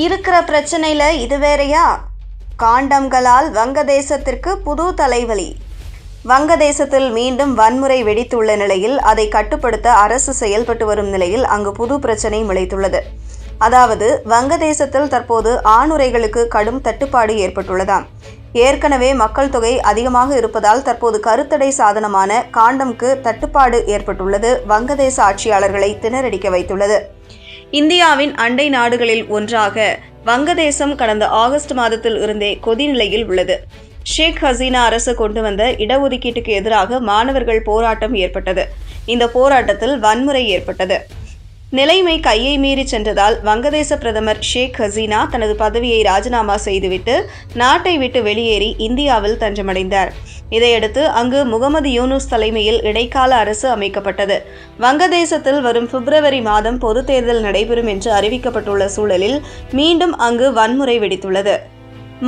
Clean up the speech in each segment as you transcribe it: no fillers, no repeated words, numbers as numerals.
இருக்கிற பிரச்சனையில இது வேறையா? காண்டம்களால் வங்கதேசத்திற்கு புது தலைவலி. வங்கதேசத்தில் மீண்டும் வன்முறை வெடித்துள்ள நிலையில் அதை கட்டுப்படுத்த அரசு செயல்பட்டு வரும் நிலையில் அங்கு புது பிரச்சனை முளைத்துள்ளது. அதாவது வங்கதேசத்தில் தற்போது ஆணுறைகளுக்கு கடும் தட்டுப்பாடு ஏற்பட்டுள்ளதாம். ஏற்கனவே மக்கள் தொகை அதிகமாக இருப்பதால் தற்போது கருத்தடை சாதனமான காண்டம்க்கு தட்டுப்பாடு ஏற்பட்டுள்ளது வங்கதேச ஆட்சியாளர்களை திணறடிக்க வைத்துள்ளது. இந்தியாவின் அண்டை நாடுகளில் ஒன்றாக வங்கதேசம் கடந்த ஆகஸ்ட் மாதத்தில் இருந்தே கொதிநிலையில் உள்ளது. ஷேக் ஹசீனா அரசு கொண்டு வந்த இடஒதுக்கீட்டுக்கு எதிராக மாணவர்கள் போராட்டம் ஏற்பட்டது. இந்த போராட்டத்தில் வன்முறை ஏற்பட்டது. நிலைமை கையை மீறி சென்றதால் வங்கதேச பிரதமர் ஷேக் ஹசீனா தனது பதவியை ராஜினாமா செய்துவிட்டு நாட்டை விட்டு வெளியேறி இந்தியாவில் தஞ்சமடைந்தார். இதையடுத்து அங்கு முகமது யூனுஸ் தலைமையில் இடைக்கால அரசு அமைக்கப்பட்டது. வங்கதேசத்தில் வரும் பிப்ரவரி மாதம் பொதுத் தேர்தல் நடைபெறும் என்று அறிவிக்கப்பட்டுள்ள சூழலில் மீண்டும் அங்கு வன்முறை வெடித்துள்ளது.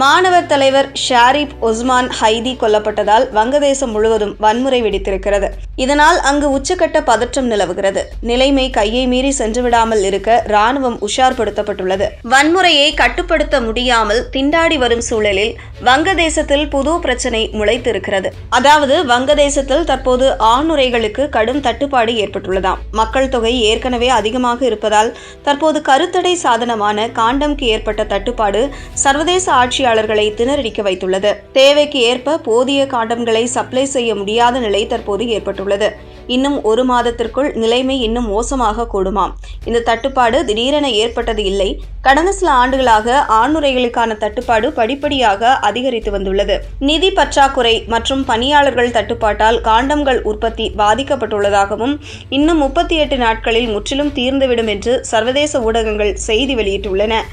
மாணவர் தலைவர் ஷாரிப் ஒஸ்மான் ஹைதி கொல்லப்பட்டதால் வங்கதேசம் முழுவதும் வன்முறை வெடித்திருக்கிறது. இதனால் அங்கு உச்சக்கட்ட பதற்றம் நிலவுகிறது. நிலைமை கையை மீறி சென்றுவிடாமல் இருக்க ராணுவம் உஷார்படுத்தப்பட்டுள்ளது. வன்முறையை கட்டுப்படுத்த முடியாமல் திண்டாடி வரும் சூழலில் வங்கதேசத்தில் புது பிரச்சனை முளைத்திருக்கிறது. அதாவது வங்கதேசத்தில் தற்போது ஆணுறைகளுக்கு கடும் தட்டுப்பாடு ஏற்பட்டுள்ளதாம். மக்கள் தொகை ஏற்கனவே அதிகமாக இருப்பதால் தற்போது கருத்தடை சாதனமான காண்டம்க்கு ஏற்பட்ட தட்டுப்பாடு சர்வதேச ஆட்சியாளர்களை திணறடிக்க வைத்துள்ளது. தேவைக்கு ஏற்ப போதிய காண்டம்களை சப்ளை செய்ய முடியாத நிலை தற்போது ஏற்பட்டுள்ளது. இன்னும் ஒரு மாதத்திற்குள் நிலைமை இன்னும் மோசமாக கூடுமாம். இந்த தட்டுப்பாடு திடீரென ஏற்பட்டது இல்லை. கடந்த சில ஆண்டுகளாக ஆணுறைகளுக்கான தட்டுப்பாடு படிப்படியாக அதிகரித்து வந்துள்ளது. நிதி பற்றாக்குறை மற்றும் பணியாளர்கள் தட்டுப்பாட்டால் காண்டம்கள் உற்பத்தி பாதிக்கப்பட்டுள்ளதாகவும் இன்னும் 38 நாட்களில் முற்றிலும் தீர்ந்துவிடும் என்று சர்வதேச ஊடகங்கள் செய்தி வெளியிட்டுள்ளன.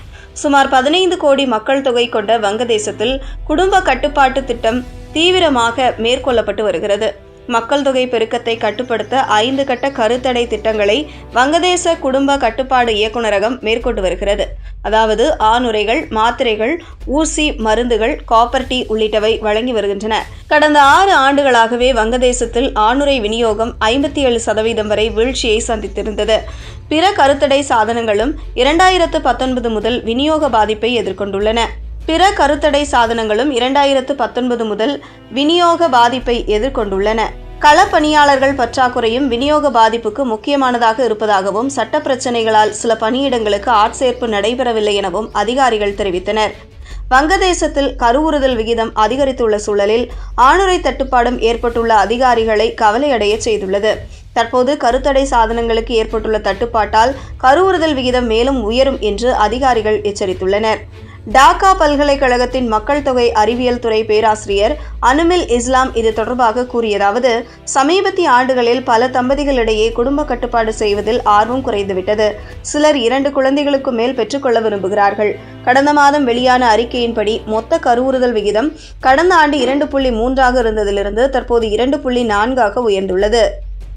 சுமார் 15 கோடி மக்கள் தொகை கொண்ட வங்கதேசத்தில் குடும்ப கட்டுப்பாட்டு திட்டம் தீவிரமாக மேற்கொள்ளப்பட்டு வருகிறது. மக்கள் தொகை பெருக்கத்தை கட்டுப்படுத்த 5 கட்ட கருத்தடை திட்டங்களை வங்கதேச குடும்ப கட்டுப்பாடு இயக்குநரகம் மேற்கொண்டு வருகிறது. அதாவது ஆணுறைகள், மாத்திரைகள், ஊசி மருந்துகள், காப்பர் டீ உள்ளிட்டவை வழங்கி வருகின்றன. கடந்த 6 ஆண்டுகளாகவே வங்கதேசத்தில் ஆணுறை விநியோகம் 57% வரை வீழ்ச்சியை சந்தித்திருந்தது. பிற கருத்தடை சாதனங்களும் 2019 முதல் விநியோக பாதிப்பை எதிர்கொண்டுள்ளன. பிற கருத்தடை சாதனங்களும் 2019 முதல் விநியோக பாதிப்பை எதிர்கொண்டுள்ளன. களப்பணியாளர்கள் பற்றாக்குறையும் விநியோக பாதிப்புக்கு முக்கியமானதாக இருப்பதாகவும் சட்ட பிரச்சினைகளால் சில பணியிடங்களுக்கு ஆட்சேர்ப்பு நடைபெறவில்லை எனவும் அதிகாரிகள் தெரிவித்தனர். வங்கதேசத்தில் கருவுறுதல் விகிதம் அதிகரித்துள்ள சூழலில் ஆணுறை தட்டுப்பாடும் ஏற்பட்டுள்ள அதிகாரிகளை கவலையடைய செய்துள்ளது. தற்போது கருத்தடை சாதனங்களுக்கு ஏற்பட்டுள்ள தட்டுப்பாட்டால் கருவுறுதல் விகிதம் மேலும் உயரும் என்று அதிகாரிகள் எச்சரித்துள்ளனர். டாக்கா பல்கலைக்கழகத்தின் மக்கள் தொகை அறிவியல் துறை பேராசிரியர் அனுமில் இஸ்லாம் இது தொடர்பாக கூறியதாவது, சமீபத்திய ஆண்டுகளில் பல தம்பதிகளிடையே குடும்ப கட்டுப்பாடு செய்வதில் ஆர்வம் குறைந்துவிட்டது. சிலர் 2 குழந்தைகளுக்கு மேல் பெற்றுக்கொள்ள விரும்புகிறார்கள். கடந்த மாதம் வெளியான அறிக்கையின்படி மொத்த கருவுறுதல் விகிதம் கடந்த ஆண்டு 2.3 இருந்ததிலிருந்து தற்போது 2.4 உயர்ந்துள்ளது.